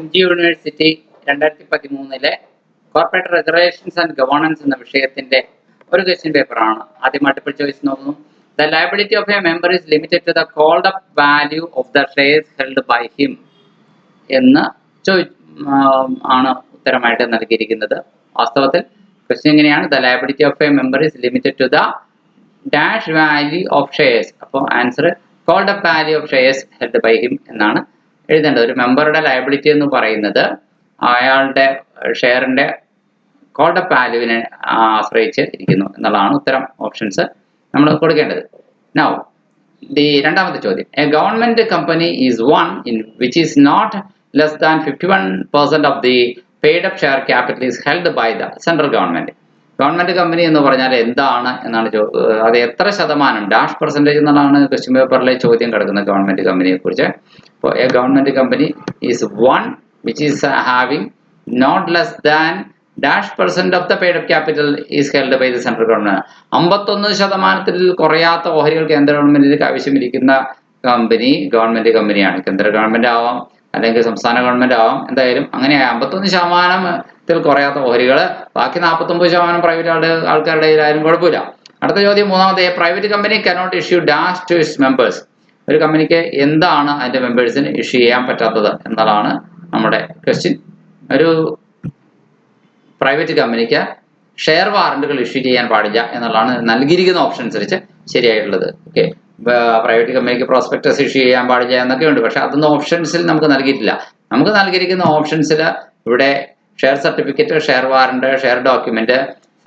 MG university 2013 corporate regulations and governance എന്ന വിഷയത്തിന്റെ ഒരു ക്വസ്റ്റ്യൻ പേപ്പറാണ്. ആദ്യം മൾട്ടിപ്പിൾ ചോയ്സ് നോക്കുന്നു. The liability of a member is limited to the called up value of the shares held by him എന്ന് ആണ് ഉത്തരമായിട്ട് നൽകിയിരിക്കുന്നത്. വാസ്തവത്തിൽ ക്വസ്റ്റ്യൻ എങ്ങനെയാണ്? The liability of a member is limited to the dash value of shares. അപ്പോൾ answer called up value of shares held by him എന്നാണ് എഴുതേണ്ടത്. ഒരു മെമ്പറുടെ ലയബിലിറ്റി എന്ന് പറയുന്നത് അയാളുടെ ഷെയറിന്റെ കോൾഡ് അപ്പ് വാല്യൂവിനെ ആശ്രയിച്ച് ഇരിക്കുന്നു എന്നുള്ളതാണ് ഉത്തരം. ഓപ്ഷൻസ് നമ്മൾ കൊടുക്കേണ്ടത്. നൗ രണ്ടാമത്തെ ചോദ്യം, a government company is one in which is not less than 51% of the paid up share capital is held by the central government. Government company എന്ന് പറഞ്ഞാൽ എന്താണ് എന്നാണ് അത് എത്ര ശതമാനം, ഡാഷ് പെർസെൻറ്റേജ് എന്നുള്ളതാണ് ക്വസ്റ്റ്യൻ പേപ്പറിലെ ചോദ്യം കിടക്കുന്നത് ഗവൺമെന്റ് കമ്പനിയെ കുറിച്ച്. അപ്പോൾ a government company is one which is having not less than -% of the paid up capital is held by the central government. 51% കുറയാത്ത ഓഹരികൾ കേന്ദ്ര ഗവൺമെന്റിലേക്ക് ആവശ്യമിരിക്കുന്ന കമ്പനി ഗവൺമെന്റ് കമ്പനിയാണ്. കേന്ദ്ര ഗവൺമെന്റ് ആവാം അല്ലെങ്കിൽ സംസ്ഥാന ഗവൺമെന്റ് ആവാം, എന്തായാലും അങ്ങനെ 51% കുറയാത്ത ഓഹരികൾ, ബാക്കി 49% പ്രൈവറ്റ് ആൾക്കാരുടെ കയ്യിലായാലും കുഴപ്പമില്ല. അടുത്ത ചോദ്യം മൂന്നാമത്തെ, private company cannot issue dash to its members. ഒരു കമ്പനിക്ക് എന്താണ് അതിന്റെ മെമ്പേഴ്സിന് ഇഷ്യൂ ചെയ്യാൻ പറ്റാത്തത് എന്നതാണ് നമ്മുടെ ക്വസ്റ്റ്യൻ. ഒരു പ്രൈവറ്റ് കമ്പനിക്ക് ഷെയർ വാറന്റുകൾ ഇഷ്യൂ ചെയ്യാൻ പാടില്ല എന്നുള്ളതാണ് നൽകിയിരിക്കുന്ന ഓപ്ഷൻ അനുസരിച്ച് ശരിയായിട്ടുള്ളത്. ഓക്കെ, പ്രൈവറ്റ് കമ്പനിക്ക് പ്രോസ്പെക്ടസ് ഇഷ്യൂ ചെയ്യാൻ പാടില്ല എന്നൊക്കെ ഉണ്ട്, പക്ഷെ അതൊന്നും ഓപ്ഷൻസിൽ നമുക്ക് നൽകിയിട്ടില്ല. നമുക്ക് നൽകിയിരിക്കുന്ന ഓപ്ഷൻസിൽ ഇവിടെ share certificate, share warrant, share document,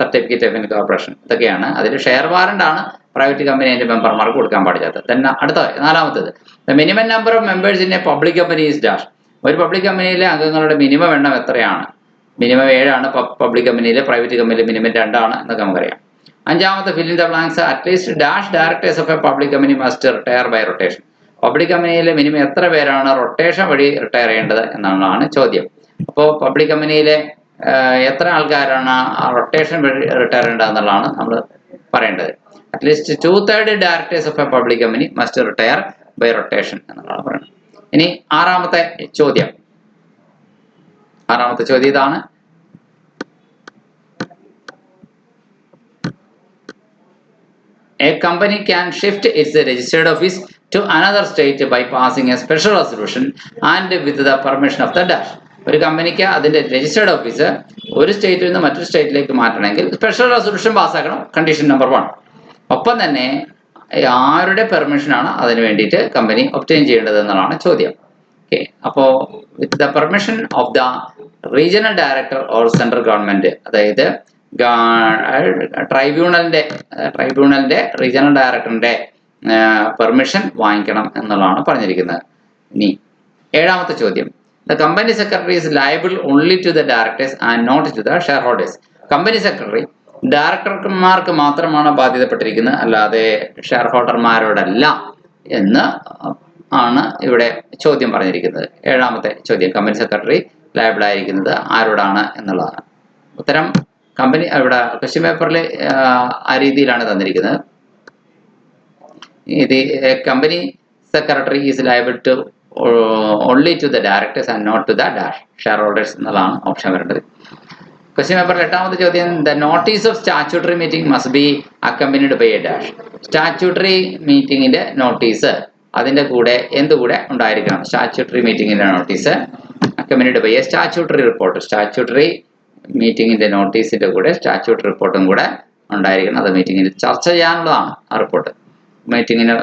certificate of incorporation, ഇതൊക്കെയാണ്. അതിൽ ഷെയർ വാറന്റ് ആണ് പ്രൈവറ്റ് കമ്പനി അതിന്റെ മെമ്പർമാർക്ക് കൊടുക്കാൻ പാടില്ലാത്തത്. തന്നെ അടുത്ത നാലാമത്തത്, the minimum number of members in A public company is dash. ഒരു പബ്ലിക് കമ്പനിയിലെ അംഗങ്ങളുടെ മിനിമം എണ്ണം എത്രയാണ്? മിനിമം 7 ആണ് പബ്ലിക് കമ്പനിയിൽ, പ്രൈവറ്റ് കമ്പനിയിൽ മിനിമം 2 ആണ് എന്നൊക്കെ നമുക്കറിയാം. അഞ്ചാമത്തെ, fill in the blanks, at least dash directors of a public company must retire by rotation. Public കമ്പനിയിലെ മിനിമം എത്ര പേരാണ് റൊട്ടേഷൻ വഴി റിട്ടയർ ചെയ്യേണ്ടത് എന്നുള്ളതാണ് ചോദ്യം. അപ്പോൾ പബ്ലിക് കമ്പനിയിലെ എത്ര ആൾക്കാരാണ് റൊട്ടേഷൻ വഴി റിട്ടയർ ചെയ്യേണ്ടത് എന്നുള്ളതാണ് നമ്മൾ പറയേണ്ടത്. At least 2/3 directors of a public company must retire by rotation എന്നുള്ളതാണ് പറയുന്നത്. ഇനി ആറാമത്തെ ചോദ്യം ഇതാണ്. A company can shift its registered office to another state by passing a special resolution and with the permission of the dash. ഒരു കമ്പനിക്ക് അതിന്റെ registered office ഒരു സ്റ്റേറ്റിൽ നിന്ന് മറ്റൊരു സ്റ്റേറ്റിലേക്ക് മാറ്റണമെങ്കിൽ സ്പെഷ്യൽ റെസൊല്യൂഷൻ പാസ്സാക്കണം, കണ്ടീഷൻ നമ്പർ 1. ഒപ്പം തന്നെ ആരുടെ പെർമിഷനാണ് അതിന് വേണ്ടിയിട്ട് കമ്പനി ഒബ്റ്റെയിൻ ചെയ്യേണ്ടത് എന്നുള്ളതാണ് ചോദ്യം. ഓക്കെ, അപ്പോൾ with the permission of the regional director or central government, അതായത് ട്രൈബ്യൂണലിന്റെ റീജിയണൽ ഡയറക്ടറിന്റെ പെർമിഷൻ വാങ്ങിക്കണം എന്നുള്ളതാണ് പറഞ്ഞിരിക്കുന്നത്. ഇനി ഏഴാമത്തെ ചോദ്യം, the company secretary is liable only to the directors and not to the shareholders. Company secretary ഡയറക്ടർമാർക്ക് മാത്രമാണ് ബാധ്യതപ്പെട്ടിരിക്കുന്നത്, അല്ലാതെ ഷെയർ ഹോൾഡർമാരോടല്ല എന്ന് ആണ് ഇവിടെ ചോദ്യം പറഞ്ഞിരിക്കുന്നത്. ഏഴാമത്തെ ചോദ്യം, കമ്പനി സെക്രട്ടറി ലയബിൾ ആയിരിക്കുന്നത് ആരോടാണ് എന്നുള്ളതാണ്. ഉത്തരം കമ്പനി ഇവിടെ ക്വസ്റ്റ്യൻ പേപ്പറിൽ ആ രീതിയിലാണ് തന്നിരിക്കുന്നത്. ഇത് company secretary is liable to only to the directors and not to the dash shareholders എന്നുള്ളതാണ് ഓപ്ഷൻ വരേണ്ടത്. ക്വസ്റ്റ്യൻ പേപ്പറിൽ എട്ടാമത്തെ ചോദ്യം, the notice of statutory meeting must be accompanied by a dash. Statutory മീറ്റിംഗിന്റെ നോട്ടീസ് അതിന്റെ കൂടെ എന്തുകൂടെ ഉണ്ടായിരിക്കണം? സ്റ്റാറ്റ്യൂട്ടറി മീറ്റിംഗിന്റെ notice accompanied by a statutory report. Statutory മീറ്റിംഗിന്റെ നോട്ടീസിന്റെ കൂടെ സ്റ്റാറ്റ്യൂട്ടറി റിപ്പോർട്ടും കൂടെ ഉണ്ടായിരിക്കണം. അത് മീറ്റിംഗിൽ ചർച്ച ചെയ്യാനുള്ളതാണ്. ആ റിപ്പോർട്ട് മീറ്റിംഗിന്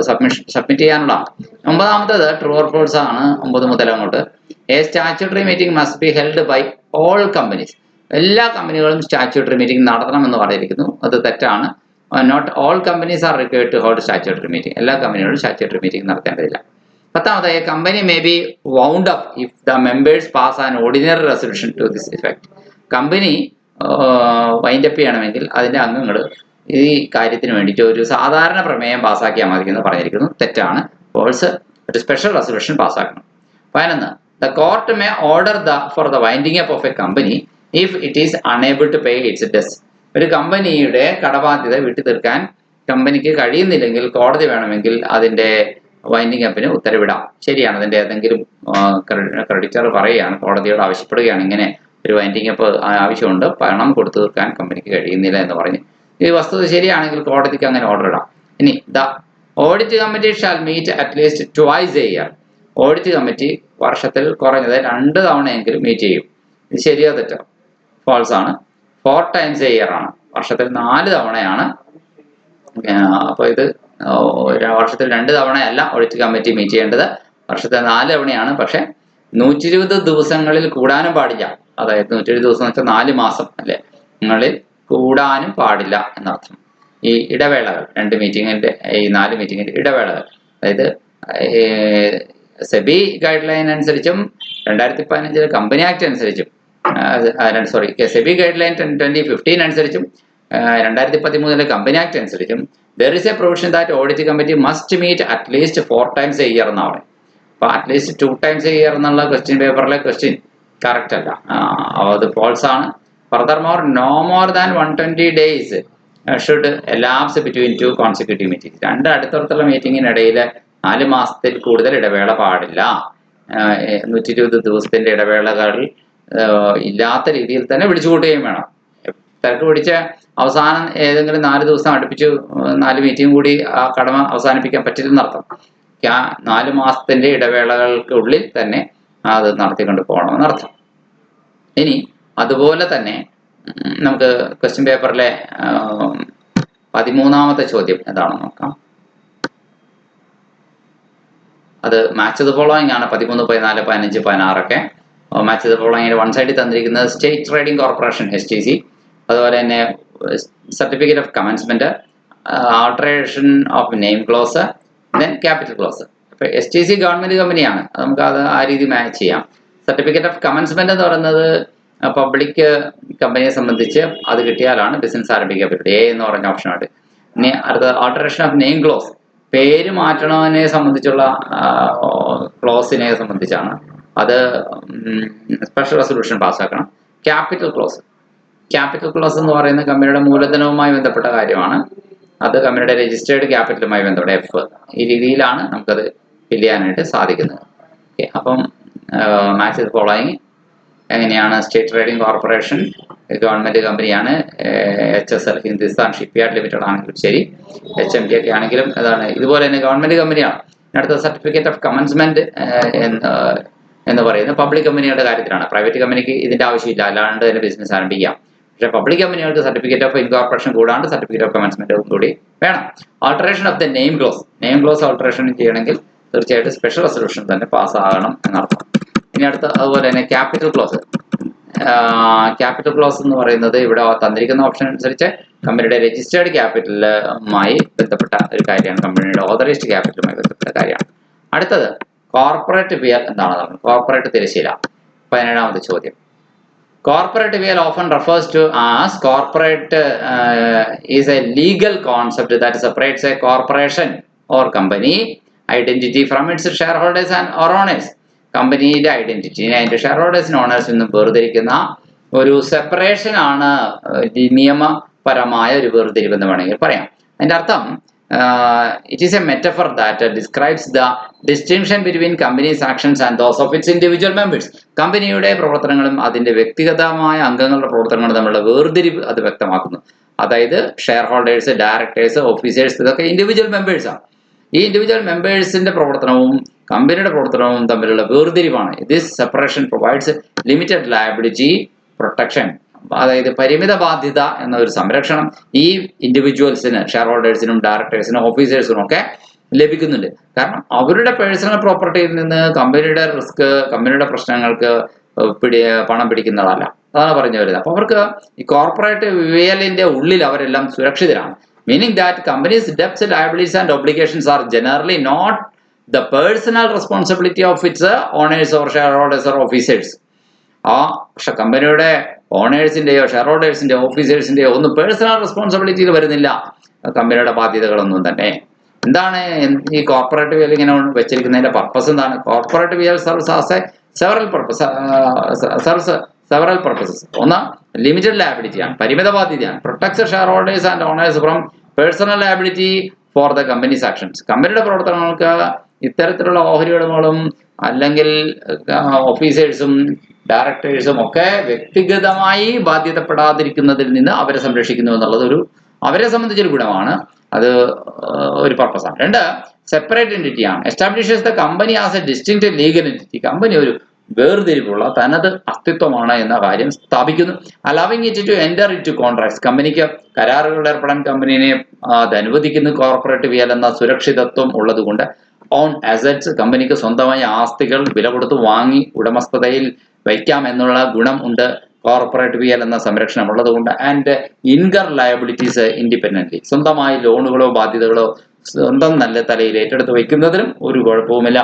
സബ്മിറ്റ് ചെയ്യാനുള്ളതാണ്. ഒമ്പതാമത്തേത് ട്രൂ ഓർ ഫോൾസ് ആണ്. 9 മുതൽ അങ്ങോട്ട്, a statutory meeting must be held by all companies. എല്ലാ കമ്പനികളും സ്റ്റാറ്റ്യൂട്ടറി മീറ്റിംഗ് നടത്തണം എന്ന് പറഞ്ഞിരിക്കുന്നു. അത് തെറ്റാണ്. Not all companies are required to hold statutory meeting. എല്ലാ കമ്പനികളും സ്റ്റാറ്റ്യൂട്ടറി മീറ്റിംഗ് നടത്തേണ്ടതില്ല. പത്താമത്തെ, a company may be wound up if the members pass an ordinary resolution to this effect. Company wind up ചെയ്യണമെങ്കിൽ അതിന്റെ അംഗങ്ങൾ ഈ കാര്യത്തിന് വേണ്ടിയിട്ട് ഒരു സാധാരണ പ്രമേയം പാസ്സാക്കിയാൽ മതി എന്ന് പറഞ്ഞിരിക്കുന്നു. തെറ്റാണ്. ഫോൾസ്, ഒരു സ്പെഷ്യൽ റെസൊല്യൂഷൻ പാസ്സാക്കണം. 11, the court may order for the winding up of a company if it is unable to pay its debts. ഒരു കമ്പനിയുടെ കടബാധ്യത വിട്ടു തീർക്കാൻ കമ്പനിക്ക് കഴിയുന്നില്ലെങ്കിൽ കോടതി വേണമെങ്കിൽ അതിന്റെ വൈൻഡിങ് അപ്പിന് ഉത്തരവിടാം. ശരിയാണ്. അതിന്റെ ഏതെങ്കിലും ക്രെഡിറ്റർ പറയുകയാണ്, കോടതിയോട് ആവശ്യപ്പെടുകയാണ്, ഇങ്ങനെ ഒരു വൈൻഡിങ് അപ്പ് ആവശ്യമുണ്ട്, പണം കൊടുത്തു തീർക്കാൻ കമ്പനിക്ക് കഴിയുന്നില്ല എന്ന് പറഞ്ഞ്. ഈ വസ്തുത ശരിയാണെങ്കിൽ കോടതിക്ക് അങ്ങനെ ഓർഡർ ഇടാം. ഇനി audit committee shall meet at least twice a year. Audit committee വർഷത്തിൽ കുറഞ്ഞത് 2 തവണയെങ്കിലും മീറ്റ് ചെയ്യും. ഇത് ശരിയോ തെറ്റോ? ഫാൾസ് ആണ്. 4 times a year ആണ്. വർഷത്തിൽ 4 തവണയാണ്. അപ്പോൾ ഇത് വർഷത്തിൽ 2 തവണയല്ല ഓഡിറ്റ് കമ്മിറ്റി മീറ്റ് ചെയ്യേണ്ടത്, വർഷത്തിൽ 4 തവണയാണ്. പക്ഷെ 120 ദിവസങ്ങളിൽ കൂടാനും പാടില്ല. അതായത് 120 ദിവസം എന്ന് വെച്ചാൽ 4 മാസം അല്ലേ, നിങ്ങളിൽ കൂടാനും പാടില്ല എന്നർത്ഥം. ഈ ഇടവേളകൾ, 2 മീറ്റിങ്ങിന്റെ ഈ 4 മീറ്റിങ്ങിന്റെ ഇടവേളകൾ, അതായത് സെബി ഗൈഡ് ലൈൻ അനുസരിച്ചും 2015 കമ്പനി ആക്ട് അനുസരിച്ചും സെബി ഗൈഡ് ലൈൻ 2015 അനുസരിച്ചും 2013 കമ്പനി ആക്ട് അനുസരിച്ചും there is a provision that audit committee must meet at least 4 times a year എന്നാണ്. അപ്പോൾ അറ്റ്ലീസ്റ്റ് 2 times a year എന്നുള്ള ക്വസ്റ്റ്യൻ പേപ്പറിലെ ക്വസ്റ്റ്യൻ കറക്റ്റ് അല്ല, അത് ഫോൾസ് ആണ്. Furthermore, no more than 120 days should elapse between 2 consecutive meetings. 2 അടുത്തടുത്തുള്ള മീറ്റിങ്ങിനിടയിൽ 4 മാസത്തിൽ കൂടുതൽ ഇടവേള പാടില്ല. 120 ദിവസത്തിന്റെ ഇടവേളകൾ ഇല്ലാത്ത രീതിയിൽ തന്നെ വിളിച്ചുകൂട്ടുകയും വേണം. തിരക്ക് പിടിച്ച അവസാനം ഏതെങ്കിലും 4 ദിവസം അടുപ്പിച്ച് 4 മീറ്റിംഗ് കൂടി ആ കടമ അവസാനിപ്പിക്കാൻ പറ്റില്ലെന്നർത്ഥം. 4 മാസത്തിന്റെ ഇടവേളകൾക്കുള്ളിൽ തന്നെ അത് നടത്തിക്കൊണ്ട് പോകണമെന്നർത്ഥം. ഇനി അതുപോലെ തന്നെ നമുക്ക് ക്വസ്റ്റ്യൻ പേപ്പറിലെ 13ാമത്തെ ചോദ്യം എന്താണെന്ന് നോക്കാം. അത് മാച്ച് ദ ഫോളോയിങ് ആണ്. 13, 14, 15, 16 ഒക്കെ മാച്ച് ദ ഫോളോയിങ്ങിൽ വൺ സൈഡിൽ തന്നിരിക്കുന്നത് സ്റ്റേറ്റ് ട്രേഡിംഗ് കോർപ്പറേഷൻ STC, അതുപോലെ തന്നെ certificate of commencement, alteration of name close, then capital close. അപ്പോൾ STC ഗവൺമെന്റ് കമ്പനിയാണ്, നമുക്ക് അത് ആ രീതി മാച്ച് ചെയ്യാം. സർട്ടിഫിക്കറ്റ് ഓഫ് കമൻസ്മെന്റ് എന്ന് പറയുന്നത് പബ്ലിക് കമ്പനിയെ സംബന്ധിച്ച് അത് കിട്ടിയാലാണ് ബിസിനസ് ആരംഭിക്കാൻ പറ്റും, A എന്ന് പറഞ്ഞ ഓപ്ഷനായിട്ട്. ഇനി അടുത്ത ആൾട്ടറേഷൻ ഓഫ് നെയിം ക്ലോസ്, പേര് മാറ്റണതിനെ സംബന്ധിച്ചുള്ള ക്ലോസിനെ സംബന്ധിച്ചാണ്, അത് സ്പെഷ്യൽ റെസൊല്യൂഷൻ പാസ്സാക്കണം. ക്യാപിറ്റൽ ക്ലോസ് എന്ന് പറയുന്നത് കമ്പനിയുടെ മൂലധനവുമായി ബന്ധപ്പെട്ട കാര്യമാണ്, അത് കമ്പനിയുടെ രജിസ്റ്റേർഡ് ക്യാപിറ്റലുമായി ബന്ധപ്പെട്ട F. ഈ രീതിയിലാണ് നമുക്കത് ഫില്ല് ചെയ്യാനായിട്ട് സാധിക്കുന്നത്. അപ്പം മാച്ച് ദ ഫോളോയിങ് എങ്ങനെയാണ്? സ്റ്റേറ്റ് ട്രേഡിംഗ് കോർപ്പറേഷൻ ഗവൺമെന്റ് കമ്പനിയാണ്. HSL ഹിന്ദുസ്ഥാൻ ഷിപ്പ്യാർഡ് ലിമിറ്റഡ് ആണെങ്കിലും ശരി, HMT ഒക്കെ ആണെങ്കിലും അതാണ്, ഇതുപോലെ തന്നെ ഗവൺമെന്റ് കമ്പനിയാണ്. അടുത്ത സർട്ടിഫിക്കറ്റ് ഓഫ് കമൻസ്മെന്റ് എന്ന് പറയുന്നത് പബ്ലിക് കമ്പനികളുടെ കാര്യത്തിലാണ്. പ്രൈവറ്റ് കമ്പനിക്ക് ഇതിന്റെ ആവശ്യമില്ല, അല്ലാണ്ട് തന്നെ ബിസിനസ് ആരംഭിക്കാം. പക്ഷേ പബ്ലിക് കമ്പനികൾക്ക് സർട്ടിഫിക്കറ്റ് ഓഫ് ഇൻകോർപ്പറേഷൻ കൂടാണ്ട് സർട്ടിഫിക്കറ്റ് ഓഫ് കമൻസ്മെന്റും കൂടി വേണം. Alteration of the name close alteration ചെയ്യണമെങ്കിൽ തീർച്ചയായിട്ടും സ്പെഷ്യൽ റെസൊല്യൂഷൻ തന്നെ പാസ്സാകണം എന്നർത്ഥം. ഇനി അടുത്ത അതുപോലെ തന്നെ ക്യാപിറ്റൽ ക്ലോസ് എന്ന് പറയുന്നത് ഇവിടെ തന്നിരിക്കുന്ന ഓപ്ഷൻ അനുസരിച്ച് കമ്പനിയുടെ രജിസ്റ്റേർഡ് ക്യാപിറ്റലുമായി ബന്ധപ്പെട്ട ഒരു കാര്യമാണ്, കമ്പനിയുടെ ഓതറൈസ്ഡ് ക്യാപിറ്റലുമായി ബന്ധപ്പെട്ട കാര്യമാണ്. അടുത്തത് കോർപ്പറേറ്റ് വിയർ എന്താണ്? കോർപ്പറേറ്റ് തിരശ്ശീല. 17ാമത്തെ ചോദ്യം. Corporate veil often refers to as corporate is a legal concept that separates a corporation or company identity from its shareholders and or owners. കമ്പനിയുടെ ഐഡന്റിറ്റിനെ അതിന്റെ ഷെയർഹോൾഡേഴ്സിനും ഓണേഴ്സിനും വേർതിരിക്കുന്ന ഒരു സെപ്പറേഷൻ ആണ്, നിയമപരമായ ഒരു വേർതിരിവെന്ന് വേണമെങ്കിൽ പറയാം. അതിന്റെ അർത്ഥം it is a metaphor that describes the distinction between company's actions and those of its individual members. കമ്പനിയുടെ പ്രവർത്തനങ്ങളും അതിന്റെ വ്യക്തിഗതമായ അംഗങ്ങളുടെ പ്രവർത്തനങ്ങളും തമ്മിലുള്ള വേർതിരിവ് അത് വ്യക്തമാക്കുന്നു. അതായത് ഷെയർ ഹോൾഡേഴ്സ്, ഡയറക്ടേഴ്സ്, ഓഫീസേഴ്സ് ഇതൊക്കെ ഇൻഡിവിജ്വൽ മെമ്പേഴ്സാണ്. ഈ ഇൻഡിവിജ്വൽ മെമ്പേഴ്സിന്റെ പ്രവർത്തനവും കമ്പനിയുടെ പ്രവർത്തനവും തമ്മിലുള്ള വേർതിരിവാണ്. This separation provides limited liability protection, അതായത് പരിമിത ബാധ്യത എന്ന ഒരു സംരക്ഷണം ഈ ഇൻഡിവിജ്വൽസിന്, ഷെയർ ഹോൾഡേഴ്സിനും ഡയറക്ടേഴ്സിനും ഓഫീസേഴ്സിനും ഒക്കെ ലഭിക്കുന്നുണ്ട്. കാരണം അവരുടെ പേഴ്സണൽ പ്രോപ്പർട്ടിയിൽ നിന്ന് കമ്പനിയുടെ റിസ്ക്, കമ്പനിയുടെ പ്രശ്നങ്ങൾക്ക് പണം പിടിക്കുന്നതല്ല, അതാണ് പറഞ്ഞു വരുന്നത്. അപ്പൊ അവർക്ക് ഈ കോർപ്പറേറ്റ് വിവേലിന്റെ ഉള്ളിൽ അവരെല്ലാം സുരക്ഷിതരാണ്. Meaning that company's debts, liabilities and obligations are generally not the personal responsibility of its owners or shareholders or officers. പക്ഷെ കമ്പനിയുടെ ഓണേഴ്സിന്റെയോ ഷെയർ ഹോൾഡേഴ്സിന്റെയോ ഓഫീസേഴ്സിന്റെയോ ഒന്നും പേഴ്സണൽ റെസ്പോൺസിബിലിറ്റിയിൽ വരുന്നില്ല കമ്പനിയുടെ ബാധ്യതകളൊന്നും തന്നെ. എന്താണ് ഈ കോർപ്പറേറ്റ് വിയൽ ഇങ്ങനെ വെച്ചിരിക്കുന്നതിന്റെ പർപ്പസ് എന്താണ്? Corporate veil serves several purposes. ഒന്ന് ലിമിറ്റഡ് ലയബിലിറ്റിയാണ്, പരിമിത ബാധ്യതയാണ്. Protects shareholders and owners from personal liability for the company's actions. കമ്പനിയുടെ പ്രവർത്തനങ്ങൾക്ക് ഇത്തരത്തിലുള്ള ഓഹരി ഉടമകളും അല്ലെങ്കിൽ ഓഫീസേഴ്സും ഡയറക്ടേഴ്സും ഒക്കെ വ്യക്തിഗതമായി ബാധ്യതപ്പെടാതിരിക്കുന്നതിൽ നിന്ന് അവരെ സംരക്ഷിക്കുന്നു എന്നുള്ളത് അവരെ സംബന്ധിച്ചൊരു ഗുണമാണ്. അത് ഒരു പർപ്പസാണ്. 2, സെപ്പറേറ്റ് എൻറ്റിറ്റി ആണ്. Establishes the company as a distinct legal entity. Company ഒരു വേർതിരിവുള്ള തനത് അസ്തിത്വമാണ് എന്ന കാര്യം സ്ഥാപിക്കുന്നു. Allowing it to enter it to contracts. കമ്പനിക്ക് കരാറുകൾ ഏർപ്പെടാൻ കമ്പനിയെ അത് അനുവദിക്കുന്നു. കോർപ്പറേറ്റ് വിയൽ എന്ന സുരക്ഷിതത്വം ഉള്ളതുകൊണ്ട് ഓൺ അസറ്റ്സ്, കമ്പനിക്ക് സ്വന്തമായ ആസ്തികൾ വില കൊടുത്ത് വാങ്ങി ഉടമസ്ഥതയിൽ വയ്ക്കാം എന്നുള്ള ഗുണം ഉണ്ട് കോർപ്പറേറ്റ് വിയൽ എന്ന സംരക്ഷണം ഉള്ളതുകൊണ്ട്. And incur liabilities independently. സ്വന്തമായി ലോണുകളോ ബാധ്യതകളോ സ്വന്തം നല്ല തലയിൽ ഏറ്റെടുത്ത് വയ്ക്കുന്നതിനും ഒരു കുഴപ്പവുമില്ല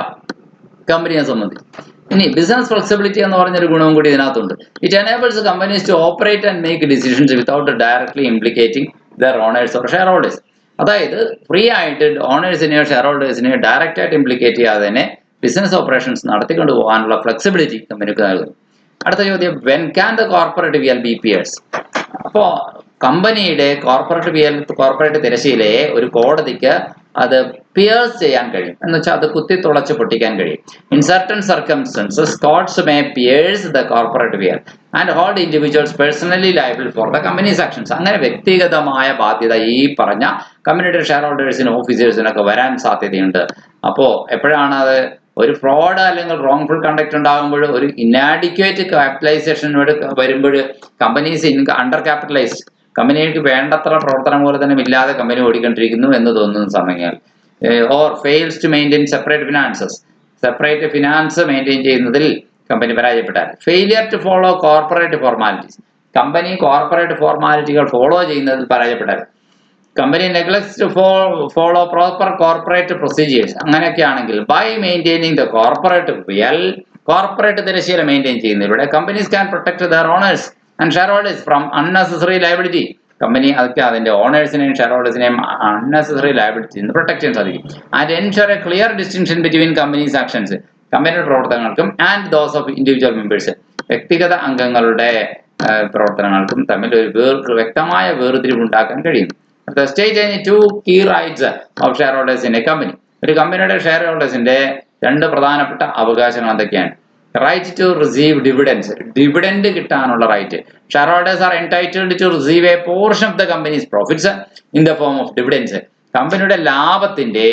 കമ്പനിയെ സംബന്ധിച്ച്. ഇനി ബിസിനസ് ഫ്ലെക്സിബിലിറ്റി എന്ന് പറഞ്ഞൊരു ഗുണവും കൂടി ഇതിനകത്തുണ്ട്. It enables companies to operate and make decisions without directly implicating their owners or shareholders. അതായത് ഫ്രീ ആയിട്ട് ഓണേഴ്സിനെയോ ഷെയർ ഹോൾഡേഴ്സിനെയോ ഡയറക്റ്റ് ആയിട്ട് ഇംപ്ലിക്കേറ്റ് ചെയ്യാതെ തന്നെ ബിസിനസ് ഓപ്പറേഷൻസ് നടത്തിക്കൊണ്ട് പോകാനുള്ള ഫ്ലെക്സിബിലിറ്റി കമ്പനിക്ക് നൽകുന്നു. അടുത്ത ചോദ്യം, when can the corporate veil be pierce? അപ്പോൾ കമ്പനിയുടെ കോർപ്പറേറ്റ് തിരശ്ശീലയെ ഒരു കോടതിക്ക് അത് പിയേഴ്സ് ചെയ്യാൻ കഴിയും. എന്ന് വെച്ചാൽ അത് കുത്തിത്തുളച്ച് പൊട്ടിക്കാൻ കഴിയും. In certain circumstances courts may pierce the corporate veil and hold individuals personally liable for the company's actions. അങ്ങനെ വ്യക്തിഗതമായ ബാധ്യത ഈ പറഞ്ഞ കമ്പനിയുടെ ഷെയർ ഹോൾഡേഴ്സിനും ഓഫീസേഴ്സിനൊക്കെ വരാൻ സാധ്യതയുണ്ട്. അപ്പോൾ എപ്പോഴാണ് അത് ഒരു ഫ്രോഡ് അല്ലെങ്കിൽ റോങ്ഫുൾ കണ്ടക്ട് ഉണ്ടാകുമ്പോൾ, ഒരു ഇന്നാഡിക്വേറ്റ് ക്യാപിറ്റലൈസേഷനോട് വരുമ്പോൾ, കമ്പനീസ് അണ്ടർ ക്യാപിറ്റലൈസ്ഡ്, കമ്പനിക്ക് വേണ്ടത്ര പ്രവർത്തന മൂലധനം ഇല്ലാതെ കമ്പനി ഓടിക്കൊണ്ടിരിക്കുന്നു എന്ന് തോന്നുന്ന സമയങ്ങൾ, or fails to maintain separate finance maintain ചെയ്യുന്നതിൽ കമ്പനി പരാജയപ്പെട്ടാൽ. Failure to follow corporate formalities. Company corporate ഫോർമാലിറ്റികൾ ഫോളോ ചെയ്യുന്നതിൽ പരാജയപ്പെട്ടാൽ. Company neglects to follow proper corporate procedures. അങ്ങനെയൊക്കെ ആണെങ്കിൽ by maintaining the corporate veil, corporate തിരശ്ശീല മെയിൻറ്റെയിൻ ചെയ്യുന്നതിലൂടെ companies can protect their owners and shareholders from unnecessary liability. Company അതൊക്കെ അതിന്റെ ഓണേഴ്സിനെയും share ഹോൾഡേഴ്സിനെയും unnecessary ലയബിലിറ്റിയിൽ നിന്ന് പ്രൊട്ടക്ട് ചെയ്യാൻ സാധിക്കും. And ensure A clear distinction between companies actions. കമ്പനിയുടെ പ്രവർത്തനങ്ങൾക്കും and those of individual members, വ്യക്തിഗത അംഗങ്ങളുടെ പ്രവർത്തനങ്ങൾക്കും തമ്മിൽ ഒരു വ്യക്തമായ വേർതിരിവ് ഉണ്ടാക്കാൻ കഴിയും. State any 2 key rights of shareholders in a company. ഒരു കമ്പനിയുടെ ഷെയർ ഹോൾഡേഴ്സിന്റെ 2 പ്രധാനപ്പെട്ട അവകാശങ്ങൾ എന്തൊക്കെയാണ്? Right to receive dividends. Dividend കിട്ടാനുള്ള right. Shareholders are entitled to receive a portion of the company's profits in the form of dividends. കമ്പനിയുടെ ലാഭത്തിന്റെ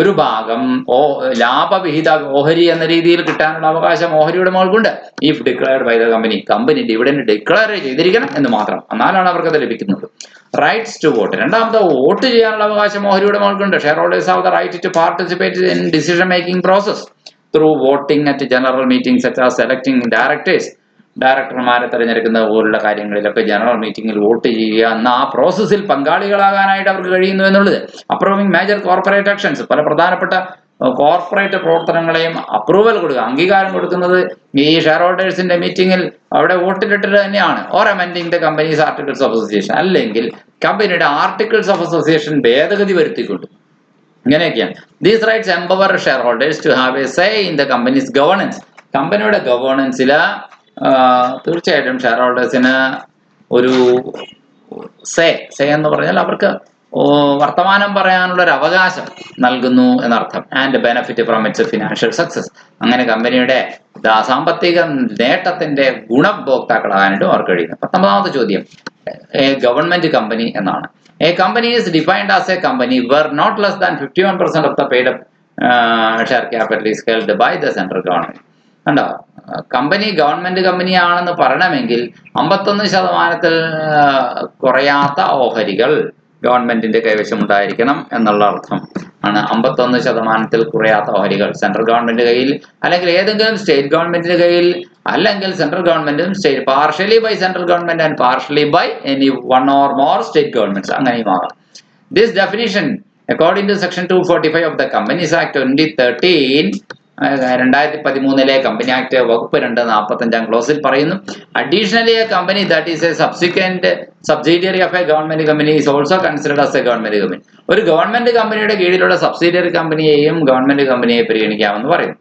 ഒരു ഭാഗം ലാഭവിഹിത ഓഹരി എന്ന രീതിയിൽ കിട്ടാനുള്ള അവകാശം ഓഹരി ഉടമകൾക്കുണ്ട്. If declared by the company dividend declare ചെയ്തിരിക്കണം എന്ന് മാത്രം, എന്നാലാണ് അവർക്കത് ലഭിക്കുന്നത്. Rights to vote. രണ്ടാമത്തെ, വോട്ട് ചെയ്യാനുള്ള അവകാശം ഓഹരി ഉടമകൾക്കുണ്ട്. Shareholders have the right to participate in decision making process through voting at general meetings such as selecting directors. ഡയറക്ടർമാരെ തിരഞ്ഞെടുക്കുന്ന പോലുള്ള കാര്യങ്ങളിലൊക്കെ ജനറൽ മീറ്റിംഗിൽ വോട്ട് ചെയ്യുക എന്ന ആ പ്രോസസ്സിൽ പങ്കാളികളാകാനായിട്ട് അവർക്ക് കഴിയുന്നു എന്നുള്ളത്. Approving major corporate actions. പല പ്രധാനപ്പെട്ട കോർപ്പറേറ്റ് പ്രവർത്തനങ്ങളെയും അപ്രൂവൽ കൊടുക്കുക, അംഗീകാരം കൊടുക്കുന്നത് ഈ ഷെയർ ഹോൾഡേഴ്സിന്റെ മീറ്റിംഗിൽ അവിടെ വോട്ടിലിട്ടിട്ട് തന്നെയാണ്. Or amending the company's articles of association, അല്ലെങ്കിൽ കമ്പനിയുടെ ആർട്ടിക്കിൾസ് ഓഫ് അസോസിയേഷൻ ഭേദഗതി വരുത്തിക്കൊണ്ട്. ഇങ്ങനെയൊക്കെയാണ്. These rights empower share holders to have a say in the company's governance. കമ്പനിയുടെ ഗവേണൻസിൽ തീർച്ചയായിട്ടും ഷെയർ ഹോൾഡേഴ്സിന് ഒരു സേ എന്ന് പറഞ്ഞാൽ അവർക്ക് വർത്തമാനം പറയാനുള്ള ഒരു അവകാശം നൽകുന്നു എന്നർത്ഥം. And benefit from its financial success. അങ്ങനെ കമ്പനിയുടെ സാമ്പത്തിക നേട്ടത്തിന്റെ ഗുണഭോക്താക്കളാകാനായിട്ടും അവർക്ക് കഴിയുന്നു. 19ാമത്തെ ചോദ്യം, ഗവൺമെന്റ് കമ്പനി എന്നാണ്. A company is defined as a company where not less than 51% of the paid share capital is held by the central government. കണ്ടോ, കമ്പനി ഗവൺമെന്റ് കമ്പനിയാണെന്ന് പറയണമെങ്കിൽ 51% കുറയാത്ത ഓഹരികൾ ഗവൺമെന്റിന്റെ കൈവശം ഉണ്ടായിരിക്കണം എന്നുള്ള അർത്ഥം ആണ്. 51% കുറയാത്ത ഓഹരികൾ സെൻട്രൽ ഗവൺമെന്റ് കയ്യിൽ, അല്ലെങ്കിൽ ഏതെങ്കിലും സ്റ്റേറ്റ് ഗവൺമെന്റിന്റെ കയ്യിൽ, അല്ലെങ്കിൽ സെൻട്രൽ ഗവൺമെന്റും state, partially by central government and partially by any one or more state governments, അങ്ങനെയും ആകാം. This definition according to section 245 of the companies act 2013, 2013 company act വകുപ്പ് 245 ക്ലോസിൽ പറയുന്നു. Additionally a company that is a subsequent subsidiary of a government company is also considered as a government company. ഒരു government കമ്പനിയുടെ കീഴിലുള്ള subsidiary കമ്പനിയെയും government കമ്പനിയെ പരിഗണിക്കാമെന്ന് പറയുന്നു.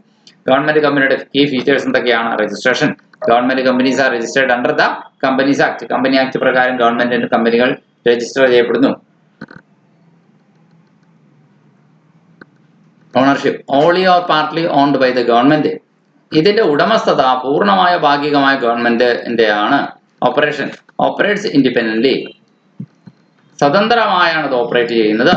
Government കമ്പനിയുടെ കീ ഫീച്ചേഴ്സ് എന്തൊക്കെയാണ്? Registration. Government companies are registered under the companies act. Company act പ്രകാരം government കമ്പനികൾ രജിസ്റ്റർ ചെയ്യപ്പെടുന്നു. Ownership only or partly owned by the government. ഇതിന്റെ ഉടമസ്ഥത പൂർണ്ണമായ ഭാഗികമായ ഗവൺമെന്റിന്റെ ആണ്. ഓപ്പറേഷൻ ഓപ്പറേറ്റ്സ് ഇൻഡിപെൻഡന്റ്ലി, സ്വതന്ത്രമായാണ് ഇത് ഓപ്പറേറ്റ് ചെയ്യുന്നത്.